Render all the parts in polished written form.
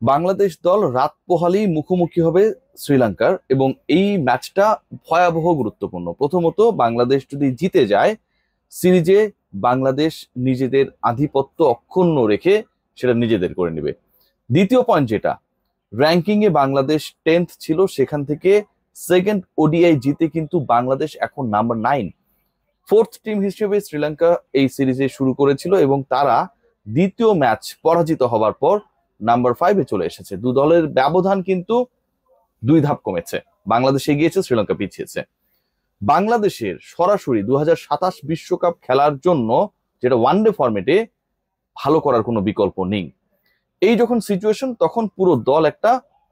বাংলাদেশ দল রাত পোহালেই মুখোমুখি হবে শ্রীলঙ্কার এবং এই ম্যাচটা ভয়াবহ গুরুত্বপূর্ণ। প্রথমত, বাংলাদেশ যদি জিতে যায় সিরিজে বাংলাদেশ নিজেদের আধিপত্য অক্ষুণ্ণ রেখে সেটা নিজেদের করে নেবে। দ্বিতীয় পয়েন্ট, যেটা র্যাঙ্কিং এ বাংলাদেশ 10th ছিল, সেখান থেকে সেকেন্ড ওডিআই জিতে কিন্তু বাংলাদেশ এখন নাম্বার 9। ফোর্থ টিম হিসেবে শ্রীলঙ্কা এই সিরিজে শুরু করেছিল এবং তারা দ্বিতীয় ম্যাচ পরাজিত হবার পর নাম্বার 5-এ চলে এসেছে। দু দলের ব্যবধান কিন্তু 2 ধাপ কমেছে। বাংলাদেশ এগিয়েছে, শ্রীলঙ্কা পিছিয়েছে। বাংলাদেশের সরাসরি 2027 বিশ্বকাপ খেলার জন্য, যেটা ওয়ানডে ফরম্যাটে, ভালো করার কোনো বিকল্প নেই। এই যখন সিচুয়েশন, তখন পুরো দল একটা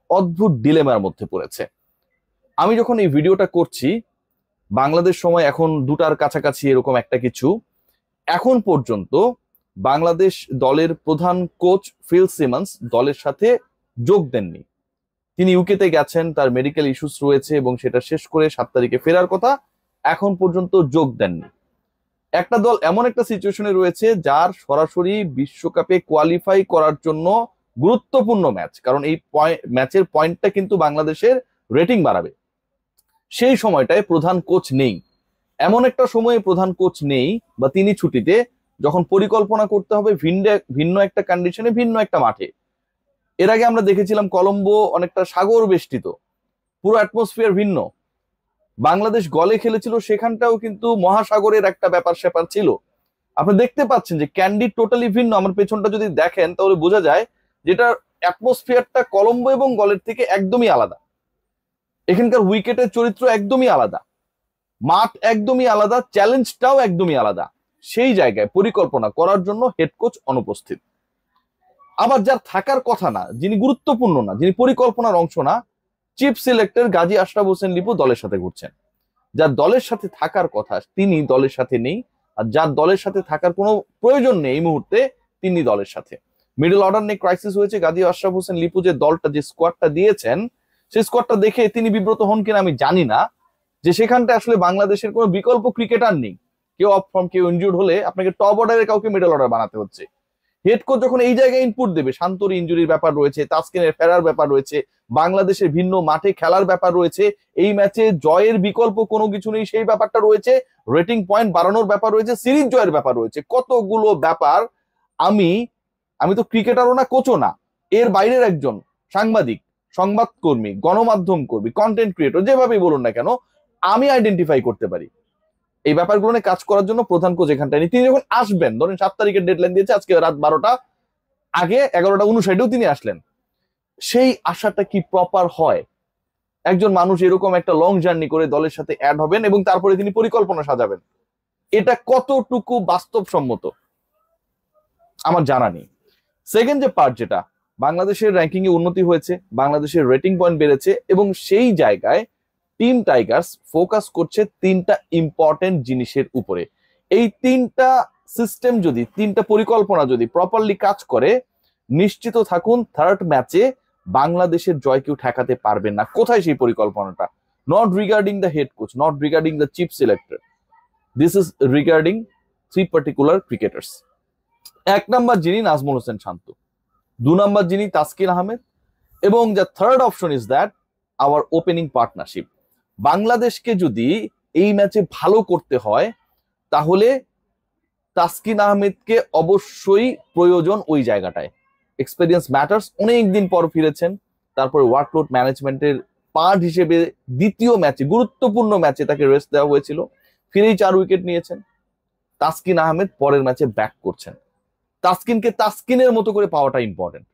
অদ্ভুত ডিলেমার মধ্যে পড়েছে। আমি যখন এই ভিডিওটা করছি, বাংলাদেশ সময় এখন 2টার কাছাকাছি এরকম একটা কিছু, এখন পর্যন্ত বাংলাদেশ দলের প্রধান কোচ ফিল সিমন্স দলের সাথে যোগ দেননি। তিনি ইউকেতে গেছেন, তার মেডিকেল ইস্যুস রয়েছে এবং সেটা শেষ করে 7 তারিখে ফেরার কথা, এখন পর্যন্ত যোগ দেননি। একটা দল এমন একটা সিচুয়েশনে রয়েছে যার সরাসরি বিশ্বকাপে কোয়ালিফাই করার জন্য গুরুত্বপূর্ণ ম্যাচ, কারণ এই ম্যাচের পয়েন্টটা কিন্তু বাংলাদেশের রেটিং বাড়াবে। সেই সময়টায় প্রধান কোচ নেই। এমন একটা সময়ে প্রধান কোচ নেই বা তিনি ছুটিতে, যখন পরিকল্পনা করতে হবে ভিন্ন একটা কন্ডিশনে, ভিন্ন একটা মাঠে। এর আগে আমরা দেখেছিলাম কলম্বো অনেকটা সাগর বেষ্টিত, পুরো অ্যাটমসফিয়ার ভিন্ন। বাংলাদেশ গলে খেলেছিল, সেখানটাও কিন্তু মহাসাগরের একটা ব্যাপার স্যাপার ছিল। আপনি দেখতে পাচ্ছেন যে ক্যান্ডি টোটালি ভিন্ন। আমার পেছনটা যদি দেখেন তাহলে বোঝা যায় যেটার অ্যাটমসফিয়ারটা কলম্বো এবং গলের থেকে একদমই আলাদা। এখানকার উইকেটের চরিত্র একদমই আলাদা, মাঠ একদমই আলাদা, চ্যালেঞ্জটাও একদমই আলাদা। সেই জায়গায় পরিকল্পনা করার জন্য হেড কোচ অনুপস্থিত। আবার যার থাকার কথা না, যিনি গুরুত্বপূর্ণ না, যিনি পরিকল্পনার অংশ না, চিফ সিলেক্টর গাজী আশরাফ হোসেন লিপু দলের সাথে ঘুরছেন। যার দলের সাথে থাকার কথা তিনি দলের সাথে নেই, আর যার দলের সাথে থাকার কোনো প্রয়োজন নেই এই মুহূর্তে তিনি দলের সাথে। মিডল অর্ডার নিয়ে ক্রাইসিস হয়েছে। গাজী আশরাফ হোসেন লিপু যে দলটা, যে স্কোয়াডটা দিয়েছেন, সেই স্কোয়াডটা দেখে তিনি বিব্রত হন কিনা আমি জানি না, যে সেখানটা আসলে বাংলাদেশের কোনো বিকল্প ক্রিকেটার নেই। কেউ অফ ফর্ম, কেউ ইনজুর্ড হলে আপনাকে টপ অর্ডারের কাউকে মিডল অর্ডার বানাতে হচ্ছে। হেড কোচ যখন এই জায়গায় ইনপুট দেবে, শান্তর ইনজুরির ব্যাপার রয়েছে, তাসকিনের ফেরার ব্যাপার রয়েছে, বাংলাদেশের ভিন্ন মাঠে খেলার ব্যাপার রয়েছে, এই ম্যাচে জয়ের বিকল্প কোনো কিছু নেই সেই ব্যাপারটা রয়েছে, রেটিং পয়েন্ট বাড়ানোর ব্যাপার রয়েছে, সিরিজ জয়ের ব্যাপার রয়েছে, কতগুলো ব্যাপার। আমি আমি তো ক্রিকেটারও না, কোচও না, এর বাইরের একজন সাংবাদিক, সংবাদকর্মী, গণমাধ্যম কর্মী, কন্টেন্ট ক্রিয়েটর, যেভাবেই বলুন না কেন, আমি আইডেন্টিফাই করতে পারি এই ব্যাপারগুলো নিয়ে কাজ করার জন্য প্রধান কোচ এখানটায় নেই। তিনি যখন আসবেন, ধরেন 7 তারিখের ডেডলাইন দিয়েছে, আজকে রাত 12টা, আগে 11টা 59-এও তিনি আসলেন, সেই আশাটা কি প্রপার হয়? একজন মানুষ এরকম একটা লং জার্নি করে দলের সাথে অ্যাড হবেন এবং তারপরে তিনি পরিকল্পনা সাজাবেন, এটা কতটুকু বাস্তবসম্মত আমার জানা নেই। সেকেন্ড যে পার্ট, যেটা বাংলাদেশের র্যাঙ্কিং এ উন্নতি হয়েছে, বাংলাদেশের রেটিং পয়েন্ট বেড়েছে এবং সেই জায়গায় টিম টাইগার্স ফোকাস করছে 3টা ইম্পর্টেন্ট জিনিসের উপরে। এই 3টা সিস্টেম যদি, 3টা পরিকল্পনা যদি প্রপারলি কাজ করে, নিশ্চিত থাকুন থার্ড ম্যাচে বাংলাদেশের জয় কেউ ঠেকাতে পারবেন না। কোথায় সেই পরিকল্পনাটা? Not regarding the head coach, not regarding the chief selector, this is regarding 3 particular cricketers. 1 number যিনি, নাজমুল হোসেন শান্ত। 2 নাম্বার যিনি, তাসকিন আহমেদ। এবং the third option is that our opening partnership. বাংলাদেশকে যদি এই ম্যাচে ভালো করতে হয়, তাহলে তাসকিন আহমেদকে অবশ্যই প্রয়োজন ওই জায়গাটায়। Experience matters. অনেকদিন পর ফিরেছেন, তারপরে ওয়ার্কলোড ম্যানেজমেন্টের পার্ট হিসেবে দ্বিতীয় ম্যাচে, গুরুত্বপূর্ণ ম্যাচে তাকে রেস্ট দেওয়া হয়েছিল, ফিরেই 4 উইকেট নিয়েছেন। তাসকিন আহমেদ পরের ম্যাচে ব্যাক করছেন। তাসকিনকে তাসকিনের মতো করে পাওয়াটা ইম্পর্টেন্ট।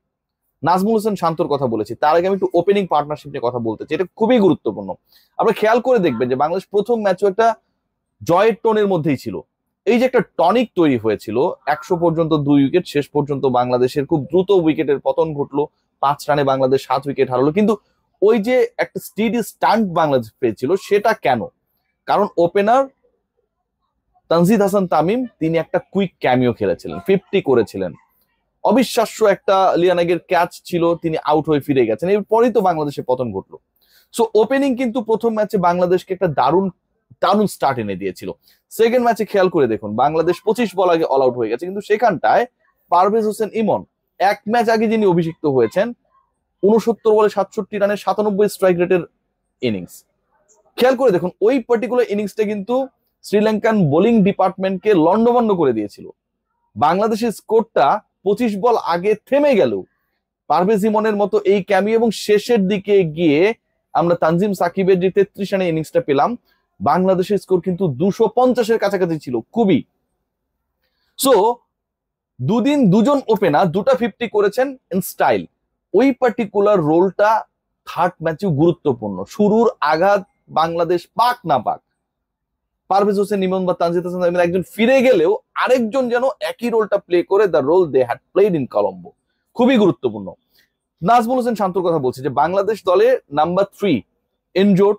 নাজমুল হোসেন শান্তর কথা বলেছি, তার আগে আমি একটু ওপেনিং পার্টনারশিপ নিয়ে কথা বলতে চাই, এটা খুবই গুরুত্বপূর্ণ। আপনারা খেয়াল করে দেখবেন যে বাংলাদেশ প্রথম ম্যাচও একটা জয়ের টোনের মধ্যেই ছিল। এই যে একটা টনিক তৈরি হয়েছিল, 100 পর্যন্ত 2 উইকেট, শেষ পর্যন্ত বাংলাদেশের খুব দ্রুত উইকেটের পতন ঘটলো, 5 রানে বাংলাদেশ 7 উইকেট হারালো। কিন্তু ওই যে একটা স্টিডি স্টান্ট বাংলাদেশ পেয়েছিল, সেটা কেন? কারণ ওপেনার তানজিদ হাসান তামিম, তিনি একটা কুইক ক্যামিও খেলেছিলেন, 50 করেছিলেন। অবিশ্বাস্য একটা লিয়ানাগের ক্যাচ ছিল, তিনি আউট হয়ে ফিরে গেছেন, এরপরেই তো বাংলাদেশের পতন ঘটলো। সো ওপেনিং কিন্তু প্রথম ম্যাচে বাংলাদেশকে একটা দারুণ দারুণ স্টার্ট এনে দিয়েছিল। সেকেন্ড ম্যাচে খেয়াল করে দেখুন, বাংলাদেশ 25 বল আগে অল আউট হয়ে গেছে, কিন্তু সেখানটায় পারভেজ হোসেন ইমন 1 ম্যাচ আগে যিনি অভিষিক্ত হয়েছেন, 69 বলে 67 রানে 97 স্ট্রাইক রেটের ইনিংস। খেয়াল করে দেখুন ওই পার্টিকুলার ইনিংসটা কিন্তু শ্রীলঙ্কান বোলিং ডিপার্টমেন্টকে লন্ডভন্ড করে দিয়েছিল। বাংলাদেশের স্কোরটা 25 বল আগে থেমে গেল, পারভেজ ইমনের মতো এই ক্যামি এবং শেষের দিকে গিয়ে আমরা তানজিম সাকিবের যে 33 রানের ইনিংসটা পেলাম, বাংলাদেশের স্কোর কিন্তু 250-এর কাছাকাছি ছিল খুবই। সো দুদিন দুজন ওপেনার দুটা 50 করেছেন ইন স্টাইল। ওই পার্টিকুলার রোলটা থার্ড ম্যাচেও গুরুত্বপূর্ণ। শুরুর আঘাত বাংলাদেশ পাক না পাক, পারভেজ হোসেন ইমন বা তানজিদ হাসান একজন ফিরে গেলেও আরেকজন যেন একই রোলটা প্লে করে the role they had played in Colombo, খুবই গুরুত্বপূর্ণ। নাজমুল হোসেন শান্তর কথা বলছি যে বাংলাদেশ দলে নাম্বার 3 ইনজোর্ড,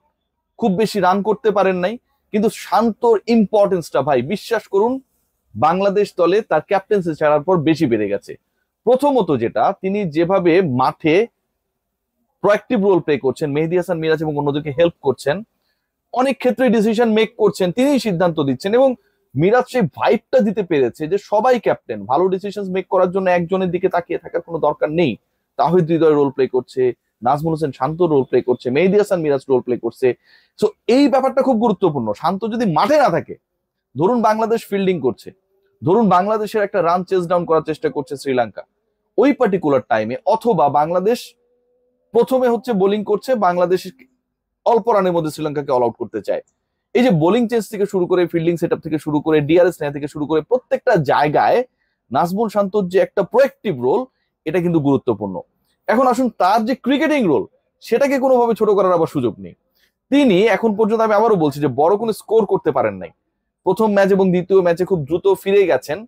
খুব বেশি রান করতে পারেন নাই, কিন্তু শান্তর ইম্পর্টেন্সটা ভাই বিশ্বাস করুন বাংলাদেশ দলে তার ক্যাপ্টেন্সি ছাড়ার পর বেশি বেড়ে গেছে। প্রথমত যেটা, তিনি যেভাবে মাঠে প্রোঅ্যাক্টিভ রোল প্লে করছেন, মেহেদী হাসান মিরাজ এবং অন্যদেরকে হেল্প করছেন, অনেক ক্ষেত্রে ডিসিশন মেক করছেন, তিনিই সিদ্ধান্ত দিচ্ছেন এবং মিরাজ সেই ভাইবটা দিতে পেরেছে যে সবাই ক্যাপ্টেন, ভালো ডিসিশন মেক করার জন্য একজনের দিকে তাকিয়ে থাকার কোনো দরকার নেই। তাহিদ হৃদয় রোল প্লে করছে, নাজমুল হোসেন শান্ত রোল প্লে করছে, মেহেদী হাসান মিরাজ রোল প্লে করছে। সো এই ব্যাপারটা খুব গুরুত্বপূর্ণ। শান্ত যদি মাঠে না থাকে, ধরুন বাংলাদেশ ফিল্ডিং করছে, ধরুন বাংলাদেশের একটা রান চেস ডাউন করার চেষ্টা করছে শ্রীলঙ্কা ওই পার্টিকুলার টাইমে, অথবা বাংলাদেশ প্রথমে হচ্ছে বোলিং করছে, বাংলাদেশ অল্প রানের মধ্যে শ্রীলঙ্কাকে অল আউট করতে চায়, এই যে বোলিং চেঞ্জ থেকে শুরু করে ফিল্ডিং সেটআপ থেকে শুরু করে ডিআরএস নেওয়া থেকে শুরু করে প্রত্যেকটা জায়গায় নাজমুল শান্তর যে একটা প্রোঅ্যাক্টিভ রোল, এটা কিন্তু গুরুত্বপূর্ণ। এখন আসুন তার যে ক্রিকেটিং রোল, সেটাকে কোনোভাবে ছোট করার আবার সুযোগ নেই। তিনি এখন পর্যন্ত, আমি আবারও বলছি, যে বড় কোনো স্কোর করতে পারেন নাই। প্রথম ম্যাচ এবং দ্বিতীয় ম্যাচে খুব দ্রুত ফিরে গেছেন,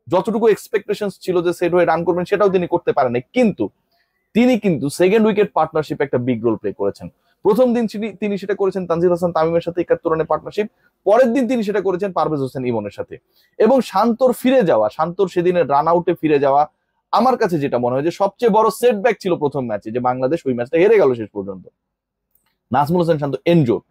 যতটুকু এক্সপেকটেশন ছিল যে সেট হয়ে রান করবেন সেটাও তিনি করতে পারেন নাই, কিন্তু তিনি কিন্তু সেকেন্ড উইকেট পার্টনারশিপ একটা বিগ রোল প্লে করেছেন। প্রথম দিন তিনি সেটা করেছেন তানজিদ হাসান তামিমের সাথে 71 রানের পার্টনারশিপ, পরের দিন তিনি সেটা করেছেন পারভেজ হোসেন ইমনের সাথে। এবং শান্তর ফিরে যাওয়া, শান্তর সেদিনের রান আউটে ফিরে যাওয়া, আমার কাছে যেটা মনে হয় যে সবচেয়ে বড় সেটব্যাক ছিল প্রথম ম্যাচে, যে বাংলাদেশ ওই ম্যাচটা হেরে গেল শেষ পর্যন্ত। নাজমুল হোসেন শান্ত এনজোর,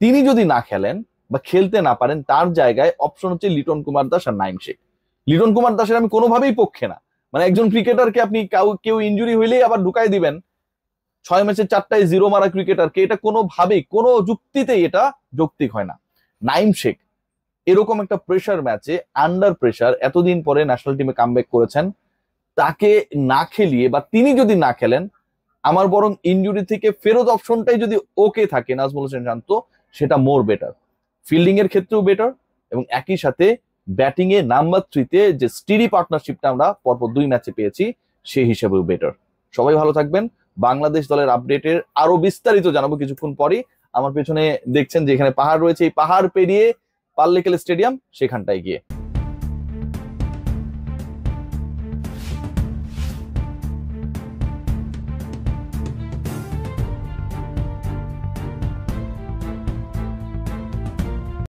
তিনি যদি না খেলেন বা খেলতে না পারেন, তার জায়গায় অপশন হচ্ছে লিটন কুমার দাস আর নাইম শেখ। লিটন কুমার দাসের আমি কোনোভাবেই পক্ষে না, মানে একজন ক্রিকেটারকে আপনি কেউ ইনজুরি হইলেই আবার ঢুকাই দিবেন 6 ম্যাচে 4টায় 0 মারা ক্রিকেটারকে, এটা কোনোভাবেই কোনো যুক্তিতেই এটা যৌক্তিক হয় না। নাইম শেখ এরকম একটা প্রেসার ম্যাচে, আন্ডার প্রেসার, এতদিন পরে ন্যাশনাল টিমে কামব্যাক করেছেন, তাকে না খেলিয়ে বা তিনি যদি না খেলেন, আমার বরং ইনজুরি থেকে ফেরত অপশনটাই যদি ওকে থাকে নাজমুল হোসেন শান্ত, সেটা মোর বেটার, ফিল্ডিং এর ক্ষেত্রেও বেটার, এবং একই সাথে ব্যাটিং এ নাম্বার 3-তে যে স্টিডি পার্টনারশিপটা আমরা পরপর 2 ম্যাচে পেয়েছি, সেই হিসেবেও বেটার। সবাই ভালো থাকবেন। বাংলাদেশ দলের আপডেটের আরো বিস্তারিত জানাবো কিছুক্ষণ পরই। আমার পেছনে দেখছেন যে এখানে পাহাড় রয়েছে, এই পাহাড় পেরিয়ে পাল্লেকেল স্টেডিয়াম, সেখানটায় গিয়ে।